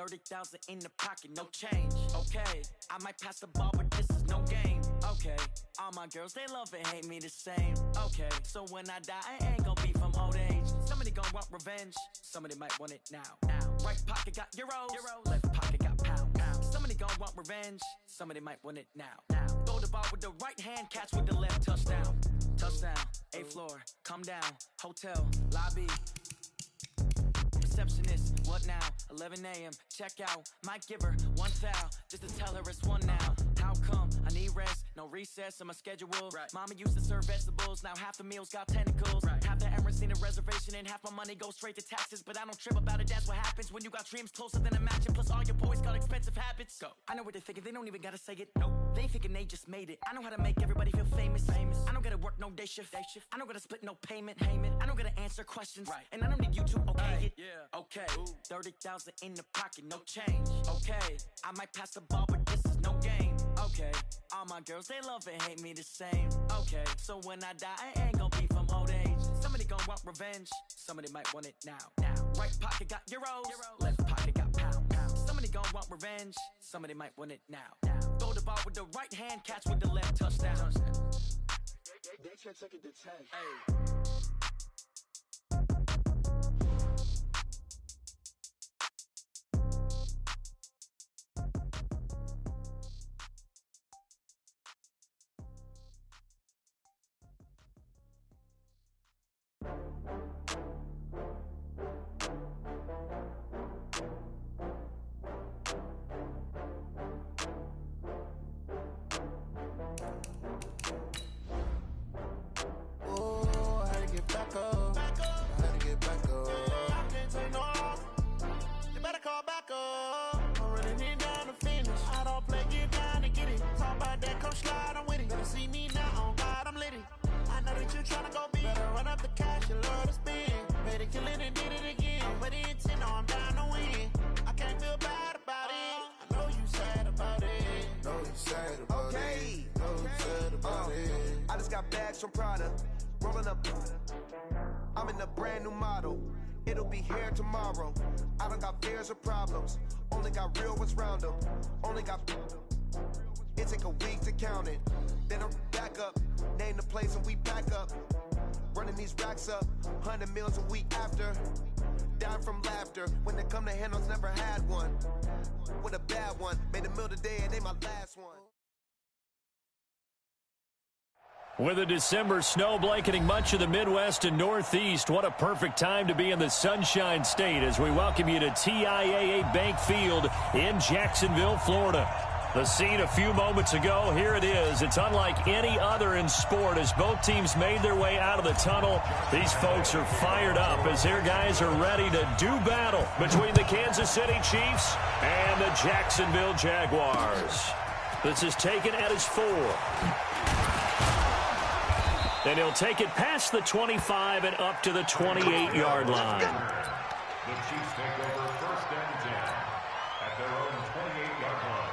30,000 in the pocket, no change. Okay, I might pass the ball, but this is no game. Okay, all my girls, they love and hate me the same. Okay, so when I die, I ain't gonna be from old age. Somebody gonna want revenge, somebody might want it now. Right pocket got euros, left pocket got pounds. Somebody gonna want revenge, somebody might want it now. Throw the ball with the right hand, catch with the left, touchdown. Touchdown, 8th floor, come down, hotel, lobby. Receptionist, what now? 11 a.m. Check out. Might give her one foul just to tell her it's one now. How come? I need rest, no recess in my schedule. Right. Mama used to serve vegetables, now half the meals got tentacles. Right. Half the Emirates need a reservation and half my money goes straight to taxes. But I don't trip about it, that's what happens when you got dreams closer than a match. And plus all your boys got expensive habits. Go. I know what they're thinking, they don't even gotta say it. Nope. They thinking they just made it. I know how to make everybody feel famous. I don't gotta work no day shift. I don't gotta split no payment. I don't gotta answer questions. Right. And I don't need you to okay it. Yeah. Okay. 30,000 in the pocket, no change. Okay, I might pass the ball, but this is no game. Okay, all my girls, they love and hate me the same. Okay, so when I die, I ain't gonna be from old age. Somebody gonna want revenge, somebody might want it now. Right pocket got euros, left pocket got pounds. Somebody gonna want revenge, somebody might want it now. Throw the ball with the right hand, catch with the left, touchdown. They can't take it to 10. Hey. From Prada, rolling up. I'm in a brand new model. It'll be here tomorrow. I don't got fears or problems. Only got real ones round them. Only got. It take a week to count it. Then I'm back up. Name the place and we pack up. Running these racks up. 100 meals a week after. Down from laughter. When they come to handles, never had one. With a bad one. Made a meal today and they my last one. With a December snow blanketing much of the Midwest and Northeast, what a perfect time to be in the Sunshine State as we welcome you to TIAA Bank Field in Jacksonville, Florida. The scene a few moments ago, here it is. It's unlike any other in sport as both teams made their way out of the tunnel. These folks are fired up as their guys are ready to do battle between the Kansas City Chiefs and the Jacksonville Jaguars. This is taken at his 4. And he'll take it past the 25 and up to the 28-yard line. The Chiefs take over 1st and 10 at their own 28-yard line.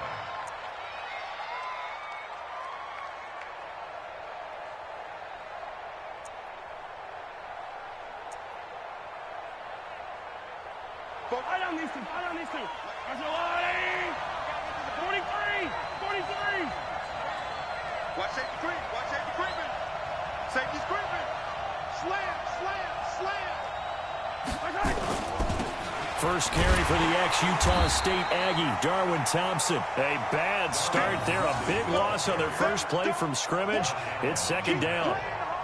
Right on these two. There's a line. 43. Watch safety creeping. Safety's creeping. Slam. First carry for the ex-Utah State Aggie, Darwin Thompson. A bad start there, a big loss on their first play from scrimmage. It's 2nd down.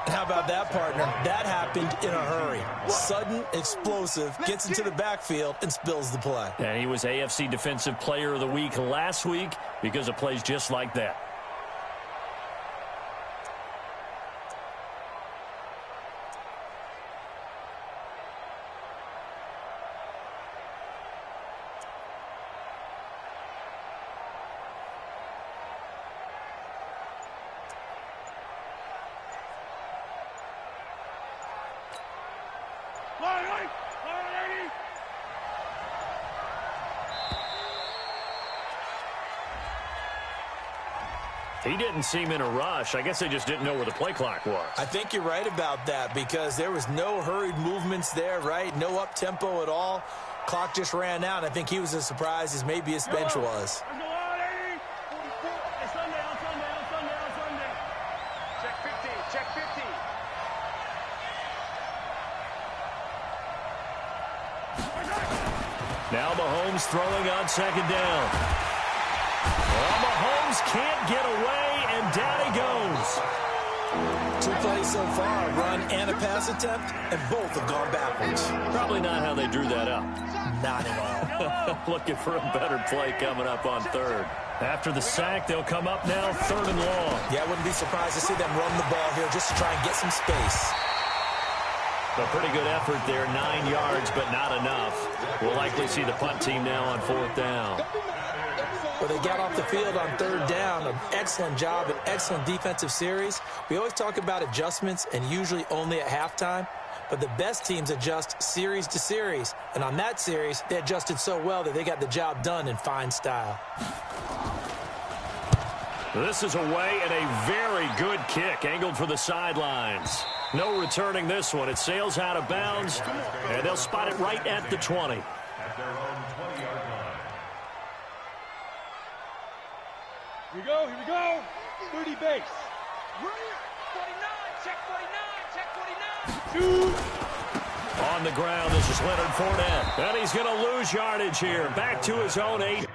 How about that, partner? That happened in a hurry. Sudden, explosive, gets into the backfield and spills the play. And he was AFC Defensive Player of the Week last week because of plays just like that. He didn't seem in a rush. I guess they just didn't know where the play clock was. I think you're right about that because there was no hurried movements there, right? No up-tempo at all. Clock just ran out. I think he was as surprised as maybe his bench was. Check 50, check 50. Now Mahomes throwing on second down. Well, Mahomes can't get away, and down he goes. 2 plays so far, a run and a pass attempt, and both have gone backwards. Probably not how they drew that up. Not at all. Looking for a better play coming up on third. After the sack, they'll come up now 3rd and long. Yeah, I wouldn't be surprised to see them run the ball here just to try and get some space. A pretty good effort there, 9 yards, but not enough. We'll likely see the punt team now on 4th down. Well, they got off the field on 3rd down. An excellent job, an excellent defensive series. We always talk about adjustments, and usually only at halftime. But the best teams adjust series to series. And on that series, they adjusted so well that they got the job done in fine style. This is away and a very good kick, angled for the sidelines. No returning this one. It sails out of bounds, and they'll spot it right at the 20. At their own 20-yard line. Here we go, here we go. 30 base. 49, check 49, check 49. Shoot. On the ground, this is Leonard Fournette. And he's going to lose yardage here. Back to his own 8.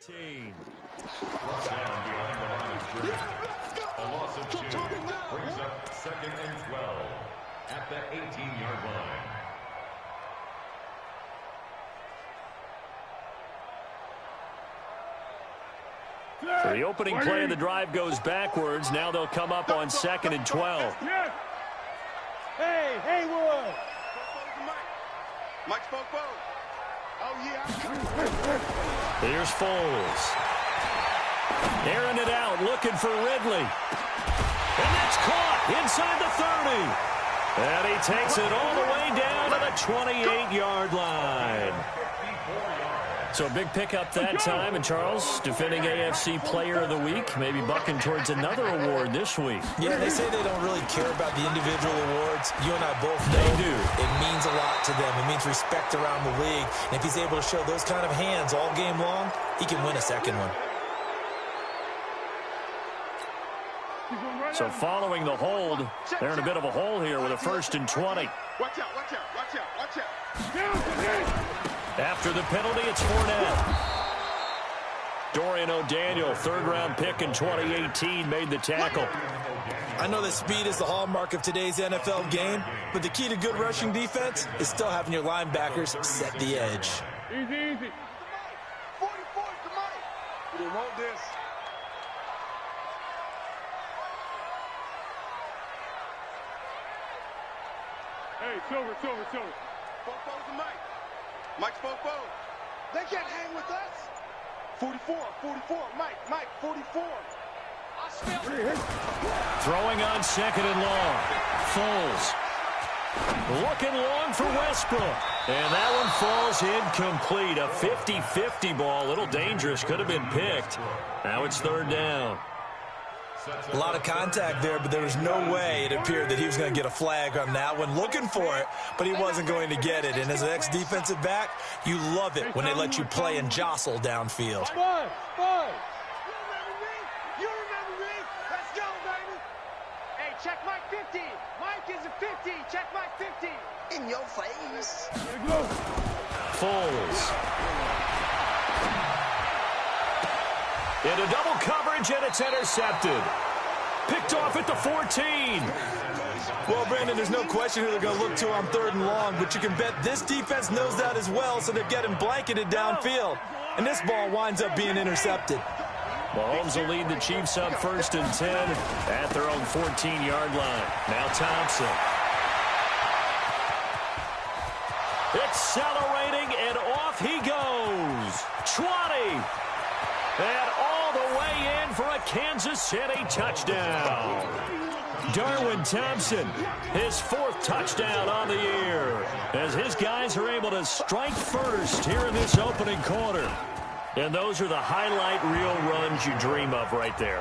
Down behind the line of scrimmage. A loss of 2 brings up 2nd and 12 at the 18-yard line. So the opening play of the drive goes backwards. Now they'll come up on 2nd and 12. Hey, Haywood. Mike spoke both. Oh, yeah. Here's Foles. Airing it out, looking for Ridley. And that's caught inside the 30. And he takes it all the way down to the 28-yard line. So a big pickup that time. And Charles, defending AFC Player of the Week, maybe bucking towards another award this week. Yeah, they say they don't really care about the individual awards. You and I both know They do. It means a lot to them. It means respect around the league. And if he's able to show those kind of hands all game long, he can win a second one. So following the hold, they're in a bit of a hole here with a 1st and 20. Watch out, watch out, watch out, watch out. After the penalty, it's Fournette. Dorian O'Daniel, 3rd-round pick in 2018, made the tackle. I know that speed is the hallmark of today's NFL game, but the key to good rushing defense is still having your linebackers set the edge. Easy, easy. 44, come on. We didn't want this. Hey, Silver. Fofo's and Mike. Mike's Fofo. They can't hang with us. 44, Mike, 44. Throwing on 2nd and long. Foles. Looking long for Westbrook. And that one falls incomplete. A 50-50 ball. A little dangerous. Could have been picked. Now it's 3rd down. A lot of contact there, but there was no way it appeared that he was going to get a flag on that one. Looking for it, but he wasn't going to get it. And as an ex-defensive back, you love it when they let you play and jostle downfield. Fine. You remember me? Let's go, baby. Hey, check Mike 50. Mike is a 50. Check Mike 50. In your face. Here we go. Foles. Into double coverage, and it's intercepted. Picked off at the 14. Well, Brandon, there's no question who they're going to look to on 3rd and long, but you can bet this defense knows that as well, so they've got him blanketed downfield. And this ball winds up being intercepted. Mahomes will lead the Chiefs up 1st and 10 at their own 14-yard line. Now Thompson. Accelerating, and off he goes. 20. And all the way in for a Kansas City touchdown. Darwin Thompson, his 4th touchdown on the year, as his guys are able to strike first here in this opening quarter. And those are the highlight reel runs you dream of right there.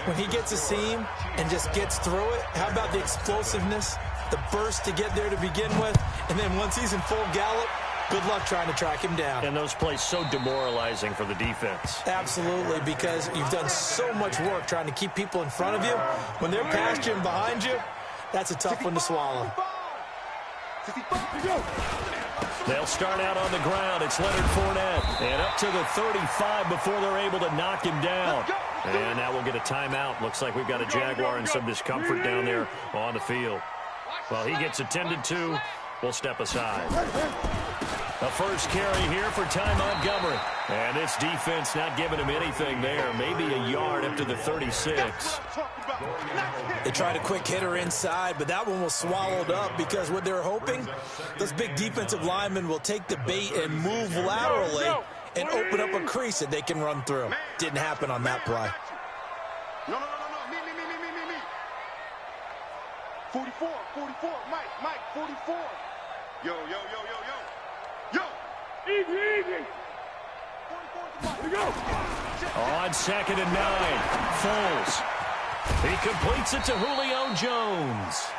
When he gets a seam and just gets through it, how about the explosiveness, the burst to get there to begin with, and then once he's in full gallop, good luck trying to track him down. And those plays so demoralizing for the defense. Absolutely, because you've done so much work trying to keep people in front of you. When they're past you and behind you, that's a tough one to swallow. They'll start out on the ground. It's Leonard Fournette. And up to the 35 before they're able to knock him down. And now we'll get a timeout. Looks like we've got a Jaguar and some discomfort down there on the field. Well, he gets attended to. We'll step aside. The first carry here for Ty Montgomery. And this defense not giving him anything there. Maybe a yard up to the 36. They tried a quick hitter inside, but that one was swallowed up because what they're hoping, those big defensive linemen will take the bait and move laterally and open up a crease that they can run through. Didn't happen on that play. No. Me. 44, Mike, 44. Yo. Easy. 44 to Mike. On 2nd and 9, Foles. He completes it to Julio Jones.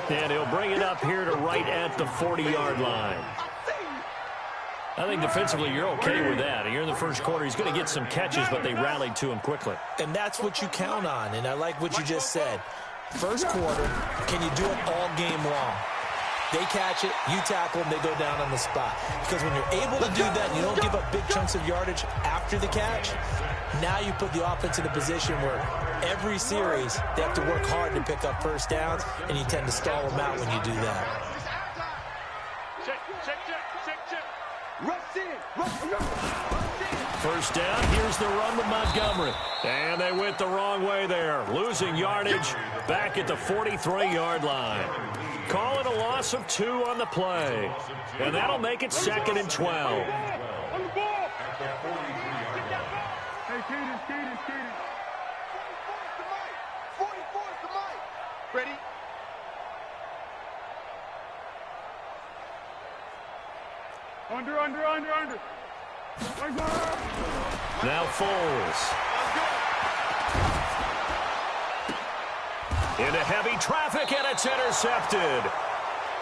And he'll bring it up here to right at the 40-yard line. I think defensively you're okay with that. Here in the first quarter, he's going to get some catches, but they rallied to him quickly. And that's what you count on, and I like what you just said. First quarter, can you do it all game long? They catch it, you tackle them, they go down on the spot. Because when you're able to do that and you don't give up big chunks of yardage after the catch, now you put the offense in a position where every series they have to work hard to pick up first downs, and you tend to stall them out when you do that. Check. First down, here's the run with Montgomery. And they went the wrong way there. Losing yardage back at the 43-yard line. Calling a loss of 2 on the play. And that'll make it 2nd and 12. On the ball. Hey, Kaden. 44's the Mike. Ready? Under. Now Foles. Into heavy traffic, and it's intercepted.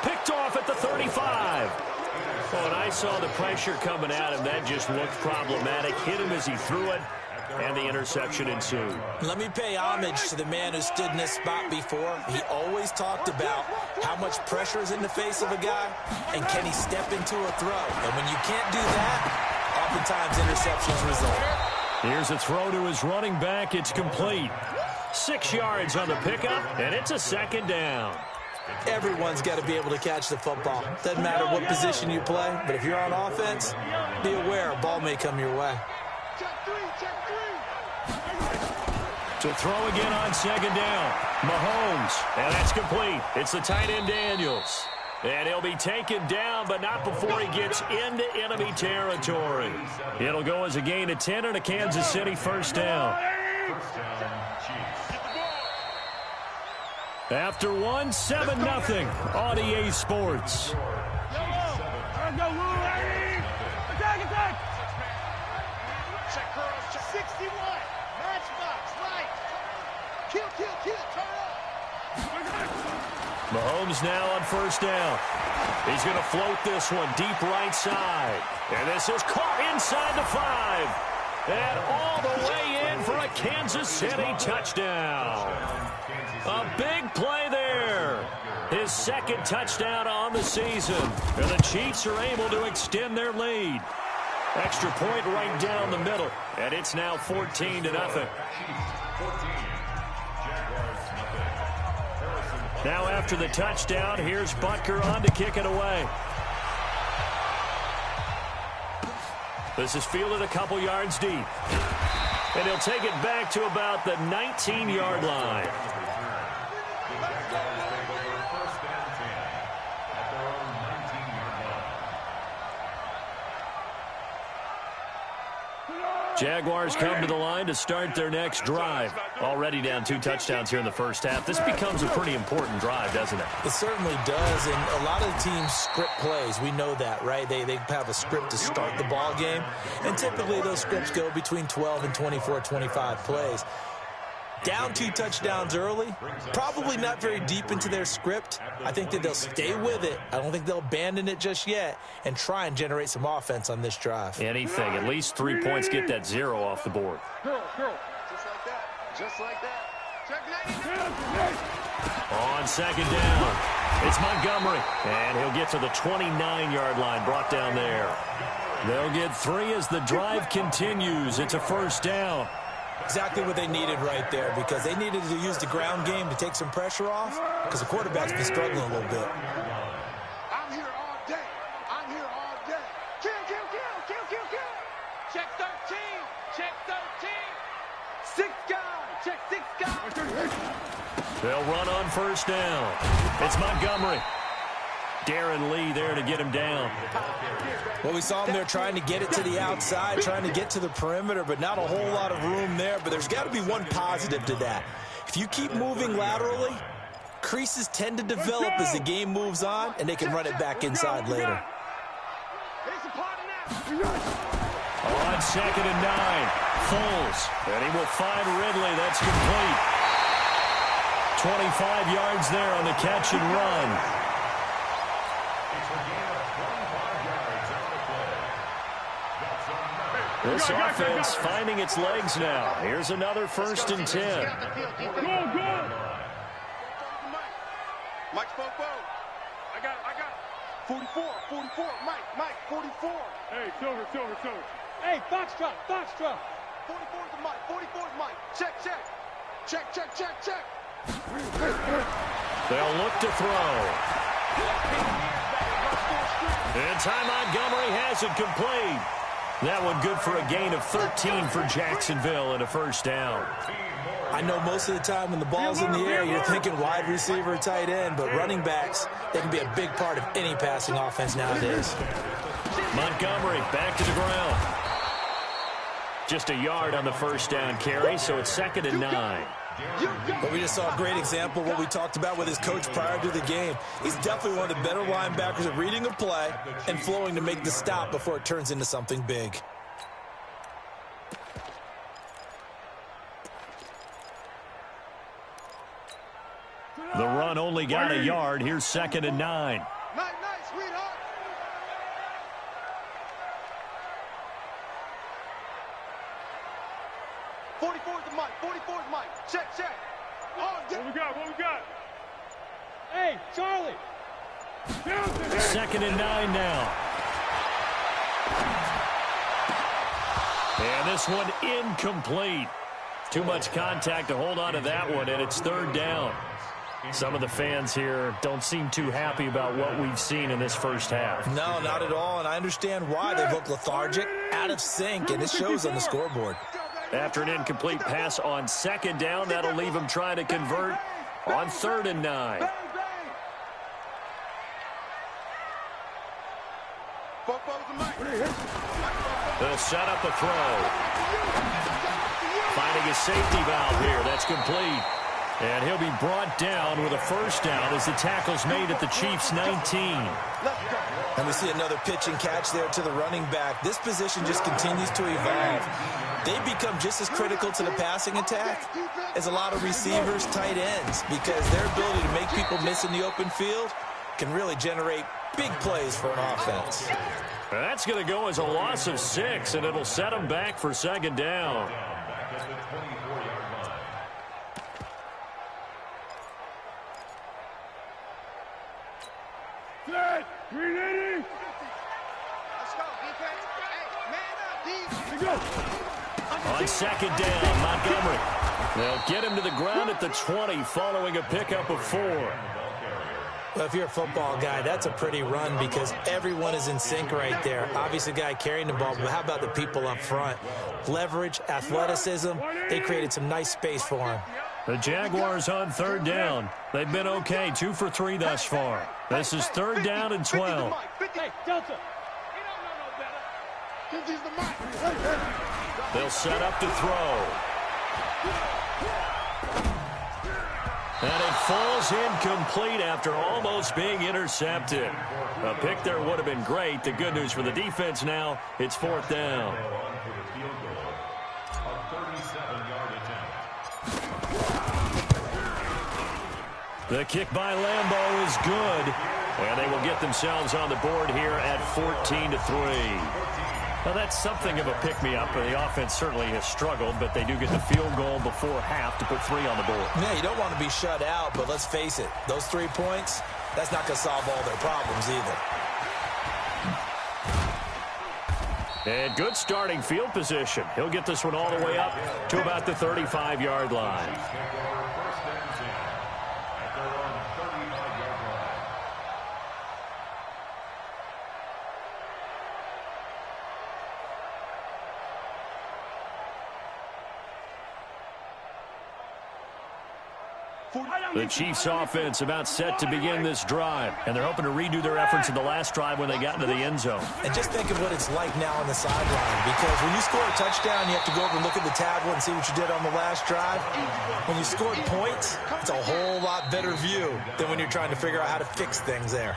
Picked off at the 35. Oh, and I saw the pressure coming at him. That just looked problematic. Hit him as he threw it, and the interception ensued. Let me pay homage to the man who stood in this spot before. He always talked about how much pressure is in the face of a guy, and can he step into a throw. And when you can't do that, oftentimes interceptions result. Here's a throw to his running back. It's complete. 6 yards on the pickup, and it's a 2nd down. Everyone's got to be able to catch the football. Doesn't matter what position you play, but if you're on offense, be aware a ball may come your way. To throw again on 2nd down. Mahomes, and that's complete. It's the tight end Daniels. And he'll be taken down, but not before he gets into enemy territory. It'll go as a gain of 10 and a Kansas City first down. After 1, 7-0 on EA Sports. Check girls, check 61. Matchbox, right. Kill, turn up. Mahomes now on first down. He's going to float this one deep right side. And this is caught inside the 5. And all the way in for a Kansas City touchdown. A big play there. His 2nd touchdown on the season. And the Chiefs are able to extend their lead. Extra point right down the middle. And it's now 14-0. Now after the touchdown, here's Butker on to kick it away. This is fielded a couple yards deep. And he'll take it back to about the 19-yard line. Jaguars come to the line to start their next drive. Already down 2 touchdowns here in the first half. This becomes a pretty important drive, doesn't it? It certainly does, and a lot of the teams script plays. We know that, right? They have a script to start the ball game, and typically those scripts go between 12 and 24, 25 plays. Down 2 touchdowns early, probably not very deep into their script. I think that they'll stay with it. I don't think they'll abandon it just yet and try and generate some offense on this drive. Anything. At least 3 points, get that 0 off the board. Girl. Just like that. Just like that. Check 99. On second down, it's Montgomery, and he'll get to the 29-yard line, brought down there. They'll get 3 as the drive continues. It's a first down. Exactly what they needed right there, because they needed to use the ground game to take some pressure off, because the quarterback's been struggling a little bit. I'm here all day. I'm here all day. Kill. Check 13. Check 13. 6 guys. Check 6 guys. They'll run on first down. It's Montgomery. Darren Lee there to get him down. Well, we saw him there trying to get it to the outside, trying to get to the perimeter, but not a whole lot of room there. But there's got to be one positive to that. If you keep moving laterally, creases tend to develop as the game moves on, and they can run it back inside later. On second and 9, Foles. And he will find Ridley. That's complete. 25 yards there on the catch and run. This offense finding its legs now. Here's another 1st and 10. Go. Mike Popo. I got it. 44. Mike, 44. Hey, Silver. Hey, Foxtrot. 44 is Mike. Check. They'll look to throw. And Ty Montgomery has it complete. That one good for a gain of 13 for Jacksonville and a first down. I know most of the time when the ball's in the air, you're thinking wide receiver, tight end, but running backs, they can be a big part of any passing offense nowadays. Montgomery back to the ground. Just a yard on the first down carry, so it's 2nd and 9. But we just saw a great example of what we talked about with his coach prior to the game. He's definitely one of the better linebackers at reading a play and flowing to make the stop before it turns into something big. The run only got a yard. Here's 2nd and 9. Nice, sweetheart. Check. What we got? Hey, Charlie. 2nd and 9 now. And this one incomplete. Too much contact to hold on to that one, and it's 3rd down. Some of the fans here don't seem too happy about what we've seen in this first half. No, not at all, and I understand why. They look lethargic, out of sync, and it shows on the scoreboard. After an incomplete pass on 2nd down, that'll leave them trying to convert on 3rd and 9. They'll set up a throw. Finding a safety valve here. That's complete. And he'll be brought down with a first down as the tackle's made at the Chiefs' 19. And we see another pitch and catch there to the running back. This position just continues to evolve. They become just as critical to the passing attack as a lot of receivers, tight ends, because their ability to make people miss in the open field can really generate big plays for an offense. That's going to go as a loss of 6, and it'll set them back for 2nd down. Set. 380. Let's go, defense. Hey, man up, defense. On 2nd down, Montgomery. They'll get him to the ground at the 20 following a pickup of 4. Well, if you're a football guy, that's a pretty run because everyone is in sync right there. Obviously, the guy carrying the ball, but how about the people up front? Leverage, athleticism, they created some nice space for him. The Jaguars on 3rd down. They've been okay, 2 for 3 thus far. This is 3rd down and 12. Hey, Delta. You don't know no better. He's the Mike. They'll set up to throw. And it falls incomplete after almost being intercepted. A pick there would have been great. The good news for the defense now, it's 4th down. The kick by Lambeau is good. And they will get themselves on the board here at 14-3. Well, that's something of a pick-me-up. The offense certainly has struggled, but they do get the field goal before half to put 3 on the board. Yeah, you don't want to be shut out, but let's face it. Those 3 points, that's not going to solve all their problems either. And good starting field position. He'll get this one all the way up to about the 35-yard line. The Chiefs offense about set to begin this drive, and they're hoping to redo their efforts in the last drive when they got into the end zone. And just think of what it's like now on the sideline, because when you score a touchdown, you have to go over and look at the tablet and see what you did on the last drive. When you scored points, it's a whole lot better view than when you're trying to figure out how to fix things there.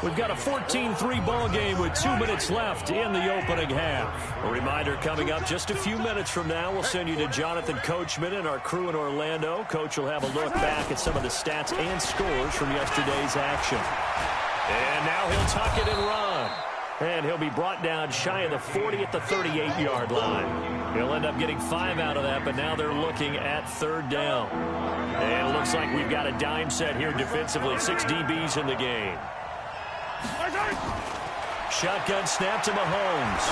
We've got a 14-3 ball game with 2 minutes left in the opening half. A reminder coming up just a few minutes from now. We'll send you to Jonathan Coachman and our crew in Orlando. Coach will have a look back at some of the stats and scores from yesterday's action. And now he'll tuck it and run. And he'll be brought down shy of the 40 at the 38-yard line. He'll end up getting 5 out of that, but now they're looking at 3rd down. And it looks like we've got a dime set here defensively. 6 DBs in the game. Shotgun snap to Mahomes.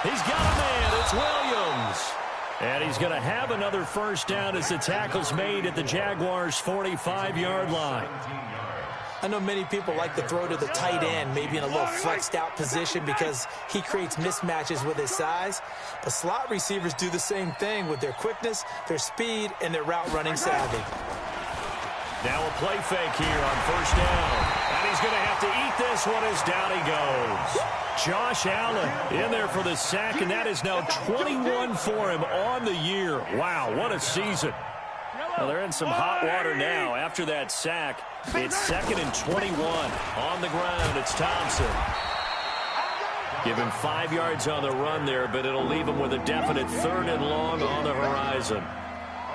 He's got a man. It's Williams. And he's going to have another 1st down as the tackle's made at the Jaguars' 45-yard line. I know many people like to throw to the tight end, maybe in a little flexed out position because he creates mismatches with his size. But slot receivers do the same thing with their quickness, their speed, and their route running savvy. Now a play fake here on 1st down. And he's going to have to eat this one as down he goes. Josh Allen in there for the sack, and that is now 21 for him on the year. Wow, what a season. Well, they're in some hot water now after that sack. It's 2nd and 21. On the ground, it's Thompson. Give him 5 yards on the run there, but it'll leave him with a definite 3rd and long on the horizon.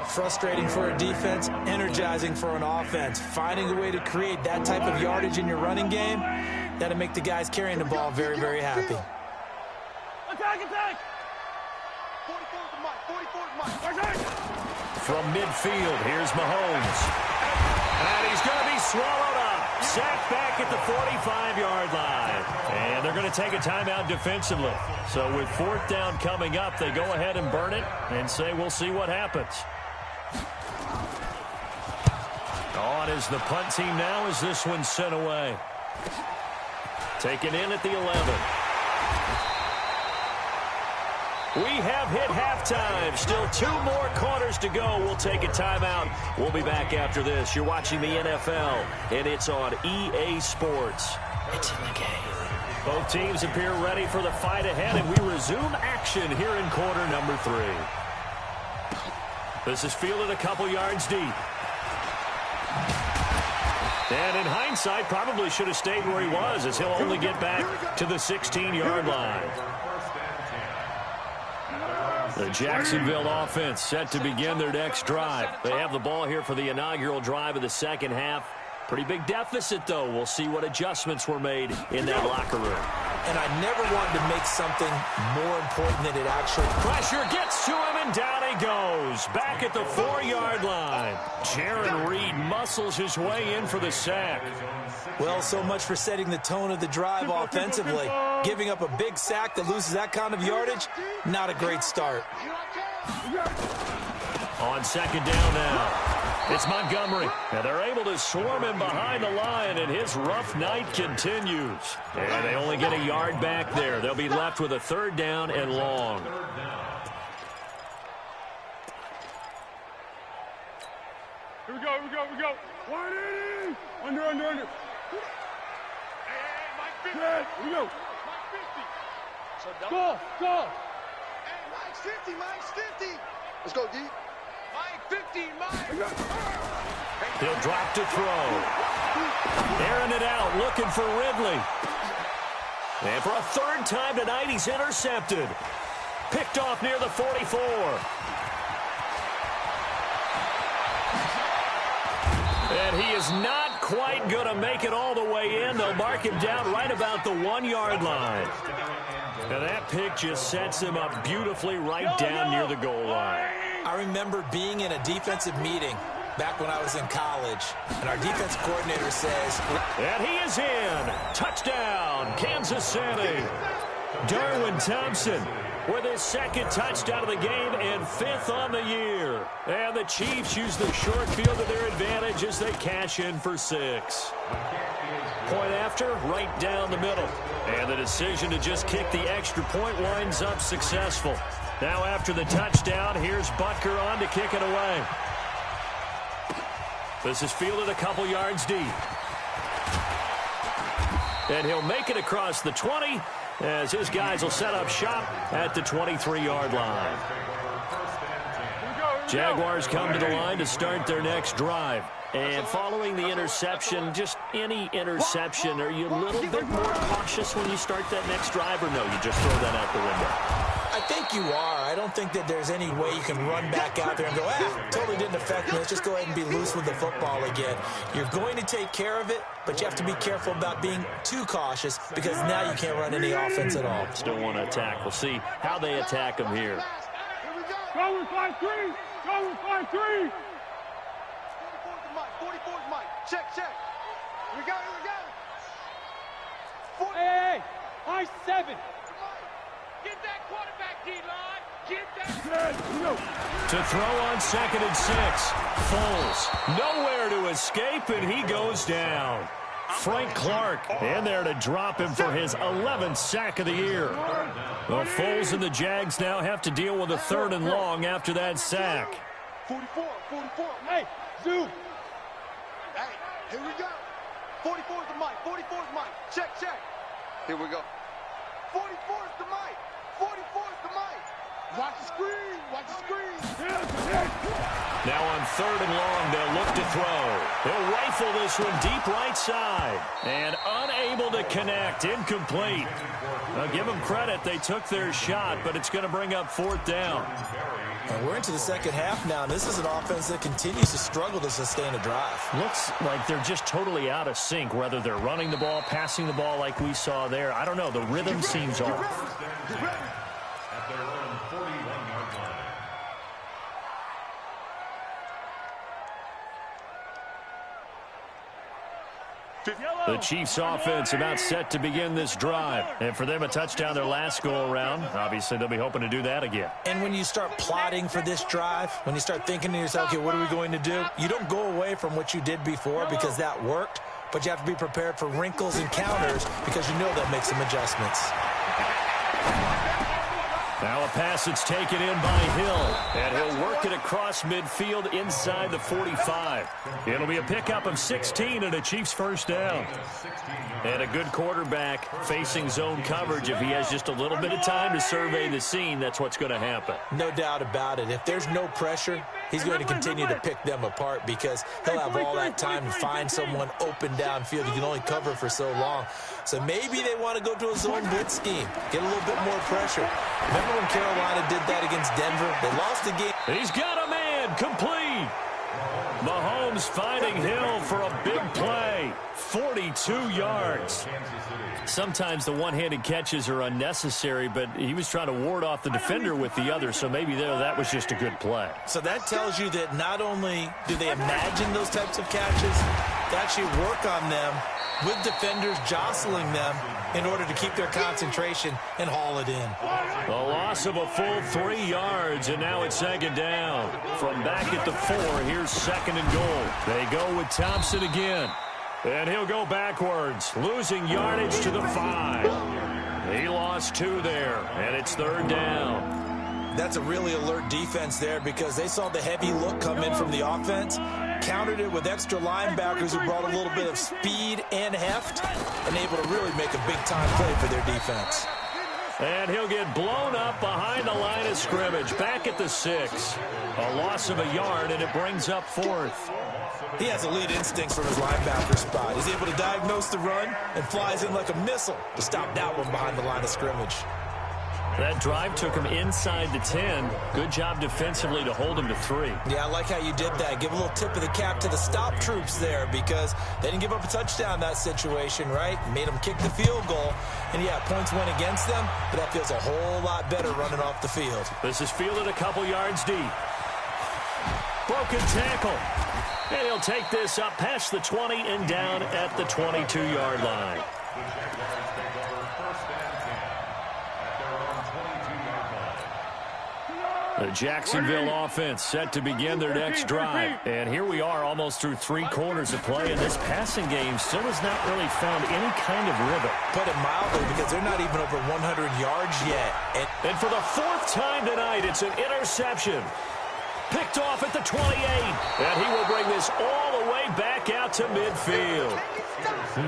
Frustrating for a defense, energizing for an offense. Finding a way to create that type of yardage in your running game, that'll make the guys carrying the ball very, very happy. Attack! From midfield, here's Mahomes. And he's going to be swallowed up. Sacked back at the 45-yard line. And they're going to take a timeout defensively. So with 4th down coming up, they go ahead and burn it and say we'll see what happens. On is the punt team now as this one's sent away. Taken in at the 11. We have hit halftime. Still 2 more quarters to go. We'll take a timeout. We'll be back after this. You're watching the NFL, and it's on EA Sports. It's in the game. Both teams appear ready for the fight ahead, and we resume action here in quarter number 3. This is fielded a couple yards deep. And in hindsight, probably should have stayed where he was, as he'll only get back to the 16-yard line. The Jacksonville offense set to begin their next drive. They have the ball here for the inaugural drive of the 2nd half. Pretty big deficit, though. We'll see what adjustments were made in that locker room. And I never wanted to make something more important than it actually. Pressure gets to him, and down he goes. Back at the 4-yard line. Jaron Reed muscles his way in for the sack. Well, so much for setting the tone of the drive offensively. Giving up a big sack that loses that kind of yardage, not a great start. On 2nd down now. It's Montgomery. And they're able to swarm him behind the line, and his rough night continues. And they only get a yard back there. They'll be left with a 3rd down and long. Here we go. 180. Under. Hey, Mike 50. Here we go. Mike 50. Go. 50, Mike's 50. Let's go, D. Mike, 50, Mike. He'll drop to throw. Airing it out, looking for Ridley. And for a third time tonight, he's intercepted. Picked off near the 44. And he is not quite going to make it all the way in. They'll mark him down right about the 1-yard line. And that pick just sets him up beautifully right down near the goal line. I remember being in a defensive meeting back when I was in college, and our defense coordinator says, and he is in. Touchdown, Kansas City. Darwin Thompson with his second touchdown of the game and 5th on the year. And the Chiefs use the short field to their advantage as they cash in for 6. Point after, right down the middle. And the decision to just kick the extra point winds up successful. Now after the touchdown, here's Butker on to kick it away. This is fielded a couple yards deep. And he'll make it across the 20 as his guys will set up shop at the 23-yard line. Jaguars come to the line to start their next drive. And following the interception, just any interception, are you a little bit more cautious when you start that next drive, or no, you just throw that out the window? I think you are. I don't think that there's any way you can run back out there and go, totally didn't affect me. Let's just go ahead and be loose with the football again. You're going to take care of it, but you have to be careful about being too cautious because now you can't run any offense at all. Still want to attack. We'll see how they attack him here. Go with 5-3. Go with 5-3. 44's Mike. Check. Here we go. Hey, high 7. Get that quarterback, D-line. Get that. To throw on 2nd and 6. Foles nowhere to escape, and he goes down. Frank Clark in there to drop him for his 11th sack of the year. Well, Foles and the Jags now have to deal with a 3rd and long after that sack. 44. Hey, Zoo. Hey, here we go. 44's the Mike. Check. Here we go. 44's the Mike. 44's the Mike. Watch the screen. Now on 3rd and long, they'll look to throw. They'll rifle this one deep right side. And unable to connect. Incomplete. Now give them credit. They took their shot, but it's going to bring up 4th down. And we're into the second half now, and this is an offense that continues to struggle to sustain a drive. Looks like they're just totally out of sync, whether they're running the ball, passing the ball like we saw there. I don't know. The rhythm seems off. At their own 41-yard line. The Chiefs offense about set to begin this drive. And for them, a touchdown their last go-around. Obviously, they'll be hoping to do that again. And when you start plotting for this drive, when you start thinking to yourself, okay, what are we going to do? You don't go away from what you did before because that worked, but you have to be prepared for wrinkles and counters because you know that makes some adjustments. Now a pass that's taken in by Hill, and he'll work it across midfield inside the 45. It'll be a pickup of 16 and a Chiefs first down. And a good quarterback facing zone coverage. If he has just a little bit of time to survey the scene, that's what's going to happen. No doubt about it. If there's no pressure, he's going to continue to pick them apart because he'll have all that time to find someone open downfield. You can only cover for so long. So maybe they want to go to a zone blitz scheme, get a little bit more pressure. Remember when Carolina did that against Denver? They lost the game. He's got a man, complete. Mahomes finding Hill for a big play. 42 yards. Sometimes the one-handed catches are unnecessary, but he was trying to ward off the defender with the other, so maybe that was just a good play. So that tells you that not only do they imagine those types of catches, they actually work on them with defenders jostling them in order to keep their concentration and haul it in. A loss of a full 3 yards, and now it's 2nd down. From back at the 4, here's 2nd and goal. They go with Thompson again. And he'll go backwards, losing yardage to the 5. He lost 2 there, and it's 3rd down. That's a really alert defense there because they saw the heavy look come in from the offense, countered it with extra linebackers who brought a little bit of speed and heft, and able to really make a big-time play for their defense. And he'll get blown up behind the line of scrimmage. Back at the 6. A loss of a yard, and it brings up 4th. He has elite instincts from his linebacker spot. He's able to diagnose the run and flies in like a missile to stop that one behind the line of scrimmage. That drive took him inside the 10. Good job defensively to hold him to 3. Yeah, I like how you did that. Give a little tip of the cap to the stop troops there because they didn't give up a touchdown in that situation, right? Made them kick the field goal. And, yeah, points went against them, but that feels a whole lot better running off the field. This is fielded a couple yards deep. Broken tackle. And he'll take this up past the 20 and down at the 22-yard line. The Jacksonville offense set to begin their next drive. And here we are almost through 3 quarters of play, and this passing game still has not really found any kind of rhythm. Put it mildly, because they're not even over 100 yards yet. And for the 4th time tonight, it's an interception. Picked off at the 28. And he will bring this all the way back out to midfield.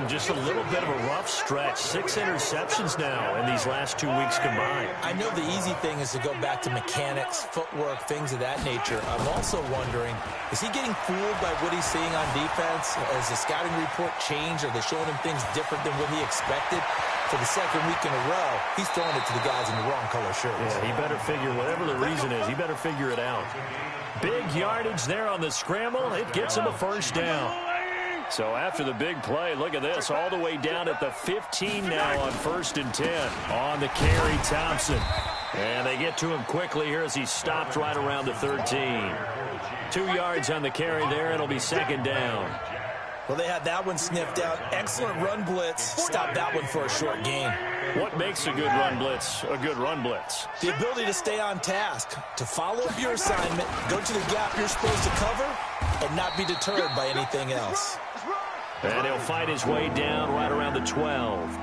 Just a little bit of a rough stretch. 6 interceptions now in these last 2 weeks combined. I know the easy thing is to go back to mechanics, footwork, things of that nature. I'm also wondering, is he getting fooled by what he's seeing on defense? Has the scouting report changed? Are they showing him things different than what he expected? For the 2nd week in a row, he's throwing it to the guys in the wrong color shirts. Yeah, he better figure, whatever the reason is, he better figure it out. Big yardage there on the scramble. It gets him a 1st down. So after the big play, look at this, all the way down at the 15 now on 1st and 10. On the carry, Thompson. And they get to him quickly here as he stopped right around the 13. 2 yards on the carry there. It'll be 2nd down. Well, they had that one sniffed out. Excellent run blitz. Stop that one for a short gain. What makes a good run blitz a good run blitz? The ability to stay on task, to follow up your assignment, go to the gap you're supposed to cover, and not be deterred by anything else. And he'll fight his way down right around the 12.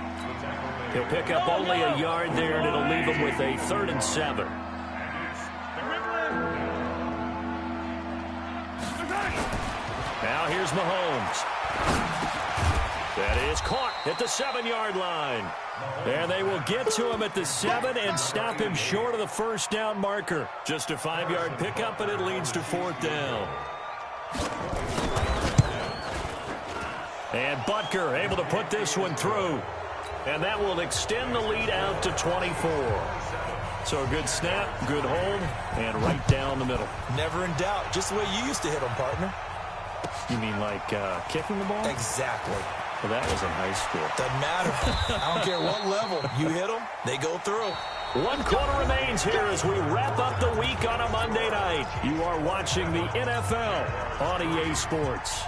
He'll pick up only a yard there, and it'll leave him with a 3rd and 7. Now here's Mahomes. That is caught at the 7-yard line. And they will get to him at the 7 and stop him short of the 1st down marker. Just a 5-yard pickup, and it leads to 4th down. And Butker able to put this one through. And that will extend the lead out to 24. So a good snap, good hold, and right down the middle. Never in doubt. Just the way you used to hit them, partner. You mean like kicking the ball? Exactly. Well, that was in high school. Doesn't matter. I don't care what level. You hit them, they go through. 1 quarter remains here as we wrap up the week on a Monday night. You are watching the NFL on EA Sports.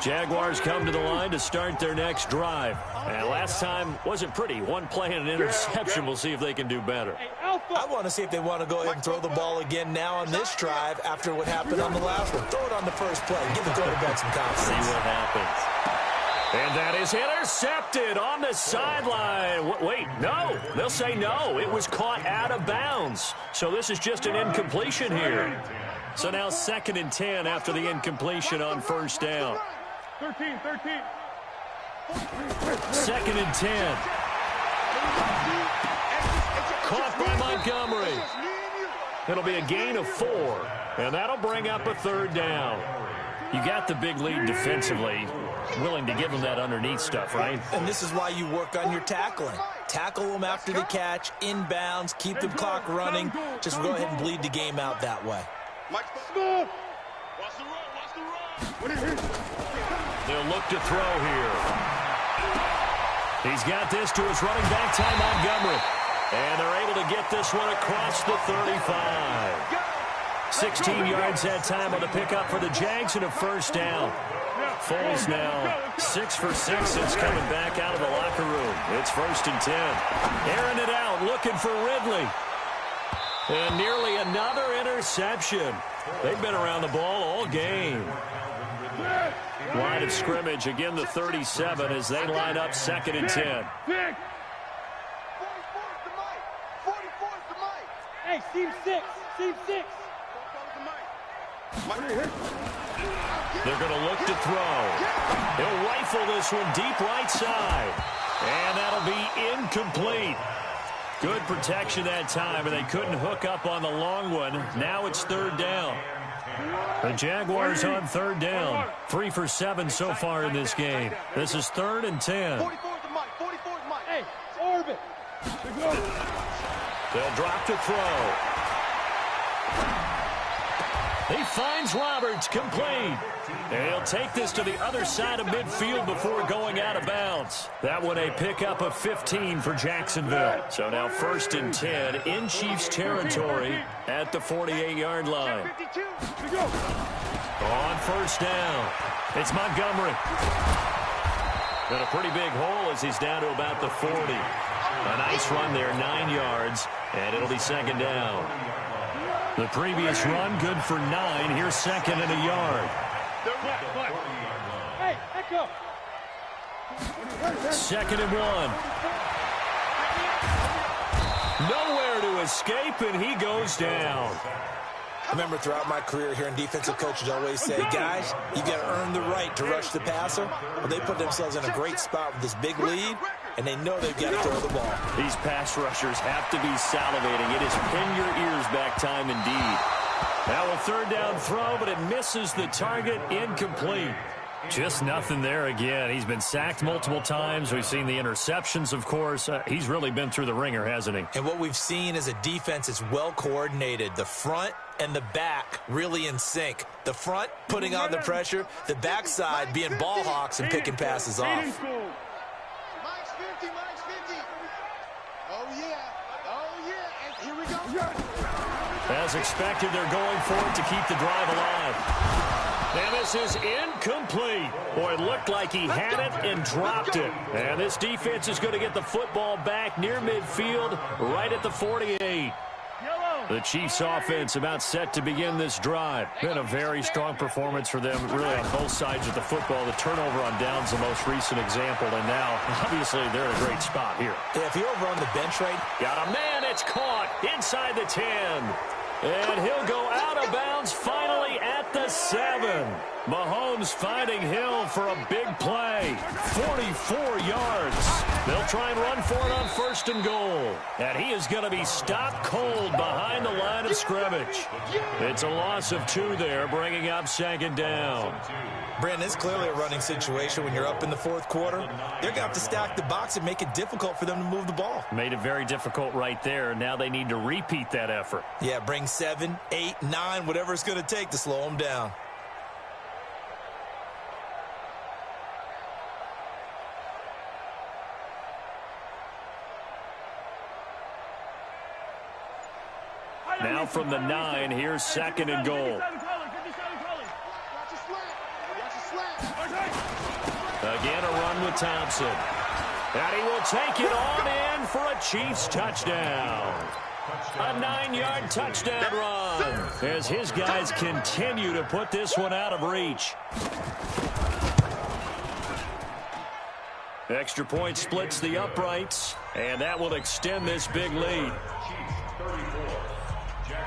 Jaguars come to the line to start their next drive. And last time wasn't pretty. 1 play and an interception. We'll see if they can do better. I want to see if they want to go ahead and throw the ball again now on this drive after what happened on the last one. Throw it on the first play. Give the quarterback some confidence. See what happens. And that is intercepted on the sideline. Wait, no. They'll say no. It was caught out of bounds. So this is just an incompletion here. So now 2nd and 10 after the incompletion on 1st down. 13. 2nd and 10. Caught by Montgomery. It'll be a gain of 4. And that'll bring up a 3rd down. You got the big lead defensively. Willing to give them that underneath stuff, right? And this is why you work on your tackling. Tackle them after the catch, inbounds, keep the clock running. Just go ahead and bleed the game out that way. They'll look to throw here. He's got this to his running back, Ty Montgomery. And they're able to get this one across the 35. 16 yards that time on the pickup for the Jags and a 1st down. Foles now 6 for 6 since coming back out of the locker room. It's 1st and 10. Airing it out, looking for Ridley. And nearly another interception. They've been around the ball all game. Line of scrimmage, again the 37 as they line up 2nd and 10. Hey, Team 6. They're going to look to throw. He'll rifle this one deep right side. And that'll be incomplete. Good protection that time, and they couldn't hook up on the long one. Now it's third down. The Jaguars on third down. 3 for 7 so far in this game. This is 3rd and 10. 44's the mic. 44's the mic. Hey, orbit. They'll drop to throw. He finds Roberts, complete. And he'll take this to the other side of midfield before going out of bounds. That one a pickup of 15 for Jacksonville. So now 1st and 10 in Chiefs territory at the 48-yard line. On first down, it's Montgomery. Got a pretty big hole as he's down to about the 40. A nice run there, 9 yards, and it'll be 2nd down. The previous run, good for 9. Here's 2nd and a yard. Hey, echo. 2nd and 1. Nowhere to escape, and he goes down. I remember throughout my career hearing defensive coaches always say, guys, you got to earn the right to rush the passer. Well, they put themselves in a great spot with this big lead, and they know they've got to throw the ball. These pass rushers have to be salivating. It is pin your ears back time indeed. Now a 3rd down throw, but it misses the target, incomplete. Just nothing there again. He's been sacked multiple times. We've seen the interceptions, of course. He's really been through the ringer, hasn't he? And what we've seen is a defense that's well coordinated. The front and the back really in sync. The front putting on the pressure, the backside being ball hawks and picking passes off. Mike's 50, Mike's 50. Oh, yeah. Oh, yeah. And here we go. As expected, they're going for it to keep the drive alive. And this is incomplete. Boy, it looked like he had it and dropped it. And this defense is going to get the football back near midfield, right at the 48. The Chiefs offense about set to begin this drive. Been a very strong performance for them, really on both sides of the football. The turnover on downs the most recent example, and now, obviously, they're in a great spot here. Yeah, if you're over on the bench right, got a man, it's caught inside the 10. And he'll go out of bounds finally at the 7. Mahomes finding Hill for a big play. 44 yards. They'll try and run for it on 1st and goal. And he is going to be stopped cold behind the line of scrimmage. It's a loss of 2 there, bringing up 2nd down. Brandon, it's clearly a running situation when you're up in the 4th quarter. They're going to have to stack the box and make it difficult for them to move the ball. Made it very difficult right there. Now they need to repeat that effort. Yeah, bring 7, 8, 9, whatever it's going to take to slow them down. Now from the 9, here's 2nd and goal. Again, a run with Thompson. And he will take it on in for a Chiefs touchdown. A 9-yard touchdown run as his guys continue to put this one out of reach. Extra point splits the uprights, and that will extend this big lead.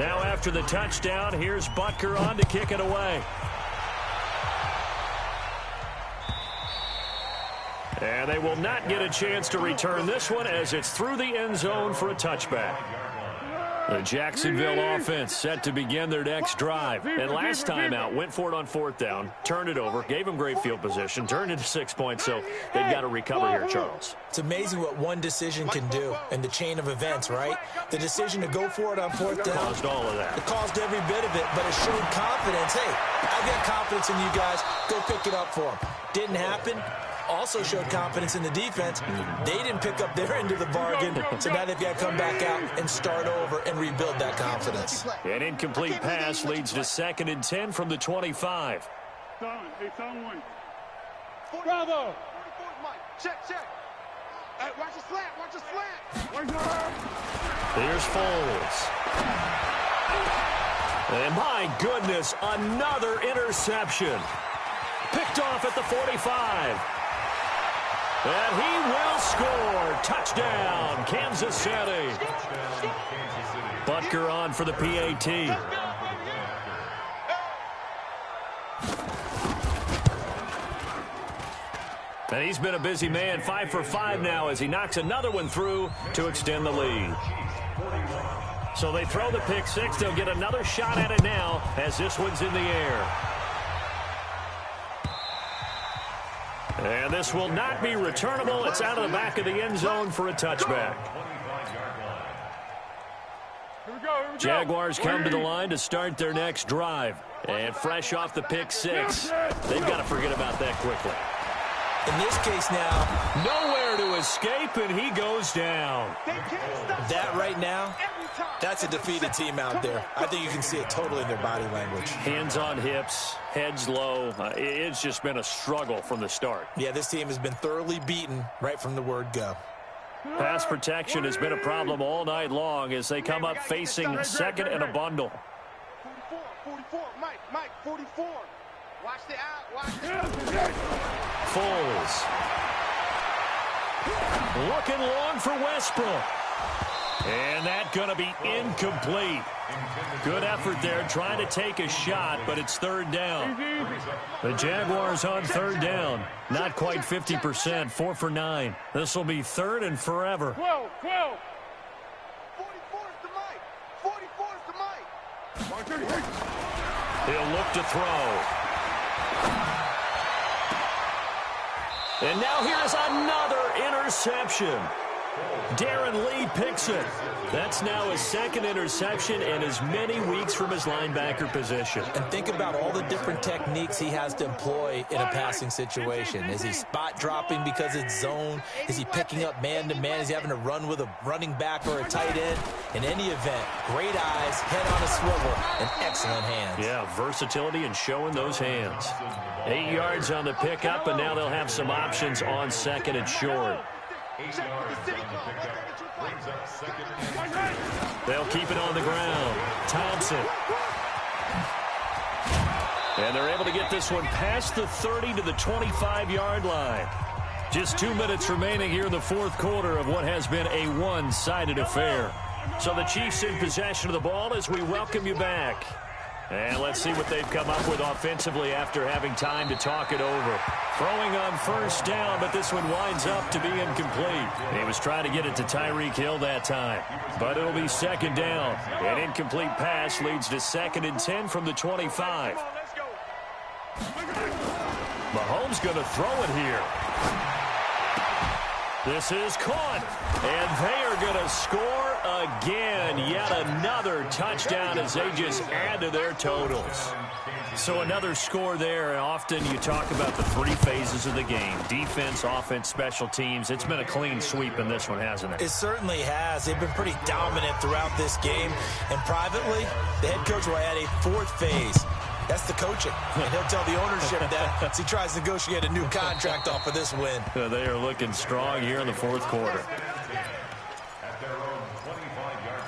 Now after the touchdown, here's Butker on to kick it away. And they will not get a chance to return this one as it's through the end zone for a touchback. The Jacksonville offense set to begin their next drive. And last time out, went for it on 4th down, turned it over, gave them great field position, turned it to 6 points, so they've got to recover here, Charles. It's amazing what one decision can do in the chain of events, right? The decision to go for it on 4th down. Caused all of that. It caused every bit of it, but it showed confidence. Hey, I've got confidence in you guys. Go pick it up for them. Didn't happen. Also showed confidence in the defense. They didn't pick up their end of the bargain, so now they've got to come back out and start over and rebuild that confidence. An incomplete pass leads to 2nd and 10 from the 25. Bravo! Check, check. Hey, watch the slant, watch the slant. Here's Foles. And my goodness, another interception. Picked off at the 45. And he will score. Touchdown, Kansas City. Butker on for the PAT. And he's been a busy man, 5 for 5 now as he knocks another one through to extend the lead. So they throw the pick six. They'll get another shot at it now as this one's in the air. And this will not be returnable. It's out of the back of the end zone for a touchback. Jaguars come to the line to start their next drive. And fresh off the pick six, they've got to forget about that quickly. In this case now, nowhere to escape, and he goes down. That right now, that's a defeated team out there. I think you can see it totally in their body language. Hands on hips, heads low. It's just been a struggle from the start. Yeah, this team has been thoroughly beaten right from the word go. Pass protection has been a problem all night long as they come up facing second and a bundle. 44, Mike, 44. Watch the out, watch the Foles. Looking long for Westbrook. And that's going to be incomplete. Good effort there trying to take a shot, but it's third down. The Jaguars on third down. Not quite 50%, 4 for 9. This will be third and forever. 12. 44's the Mike. 44's the Mike. He'll look to throw. And now here's another interception. Darren Lee picks it. That's now his second interception and as many weeks from his linebacker position. And think about all the different techniques he has to employ in a passing situation. Is he spot dropping because it's zone? Is he picking up man-to-man? Is he having to run with a running back or a tight end? In any event, great eyes, head on a swivel, and excellent hands. Yeah, versatility and showing those hands. 8 yards on the pickup, and now they'll have some options on second and short. 8 yards on the pickup, brings up second and 10. They'll keep it on the ground. Thompson. And they're able to get this one past the 30 to the 25-yard line. Just 2 minutes remaining here in the fourth quarter of what has been a one-sided affair. So the Chiefs in possession of the ball as we welcome you back. And let's see what they've come up with offensively after having time to talk it over. Throwing on first down, but this one winds up to be incomplete. He was trying to get it to Tyreek Hill that time. But it'll be second down. An incomplete pass leads to second and 10 from the 25. Mahomes going to throw it here. This is caught, and they are going to score again. Yet another touchdown as they just add to their totals. So another score there, and often you talk about the three phases of the game. Defense, offense, special teams. It's been a clean sweep in this one, hasn't it? It certainly has. They've been pretty dominant throughout this game. And privately, the head coach will add a fourth phase. That's the coaching. And he'll tell the ownership that as he tries to negotiate a new contract off of this win. They are looking strong here in the fourth quarter. At their own 25-yard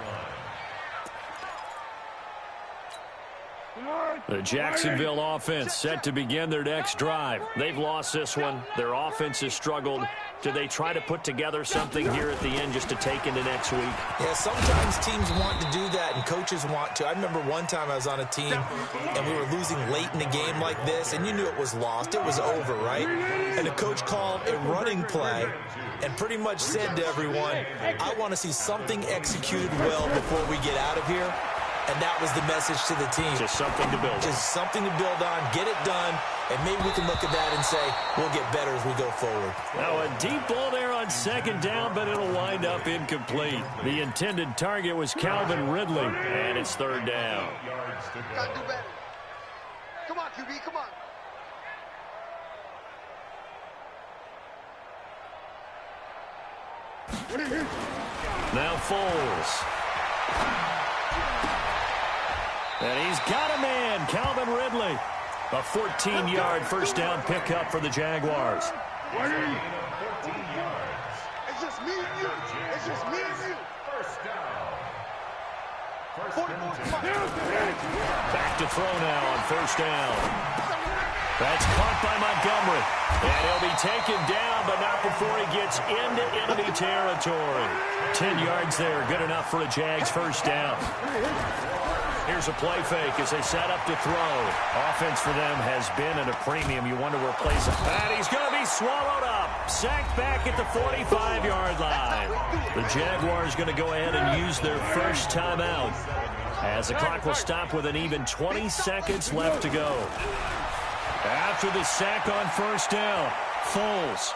line. The Jacksonville offense set to begin their next drive. They've lost this one. Their offense has struggled. Do they try to put together something here at the end just to take into next week? Yeah, sometimes teams want to do that and coaches want to. I remember one time I was on a team and we were losing late in the game like this, and you knew it was lost. It was over, right? And the coach called a running play and pretty much said to everyone, I want to see something executed well before we get out of here. And that was the message to the team. Just something to build on. Just something to build on, get it done, and maybe we can look at that and say, we'll get better as we go forward. Now a deep ball there on second down, but it'll wind up incomplete. The intended target was Calvin Ridley, and it's third down. Gotta do better. Come on, QB, come on. Now Foles. And he's got a man, Calvin Ridley. A 14-yard first down pickup for the Jaguars. It's just me and you. It's just me and you. First down. Back to throw now on first down. That's caught by Montgomery. And he'll be taken down, but not before he gets into enemy territory. 10 yards there, good enough for a Jags first down. Here's a play fake as they set up to throw. Offense for them has been at a premium. You wonder where plays it. And he's going to be swallowed up. Sacked back at the 45-yard line. The Jaguars going to go ahead and use their first timeout as the clock will stop with an even 20 seconds left to go. After the sack on first down, Foles.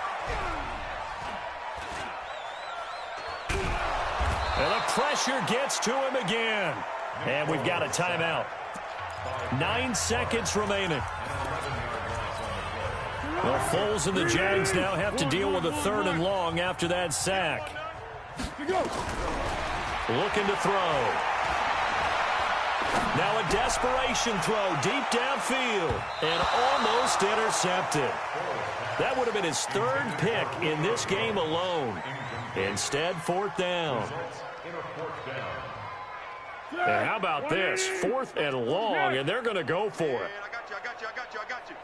And the pressure gets to him again. And we've got a timeout. 9 seconds remaining. Well, Foles and the Jags now have to deal with a 3rd and long after that sack. Looking to throw. Now a desperation throw deep downfield and almost intercepted. That would have been his 3rd pick in this game alone. Instead, 4th down. And how about this? 4th and long, and they're going to go for it. I got you.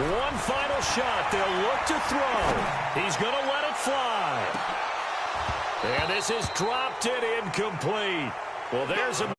One final shot. They'll look to throw. He's going to let it fly. And this is dropped it incomplete. Well, there's a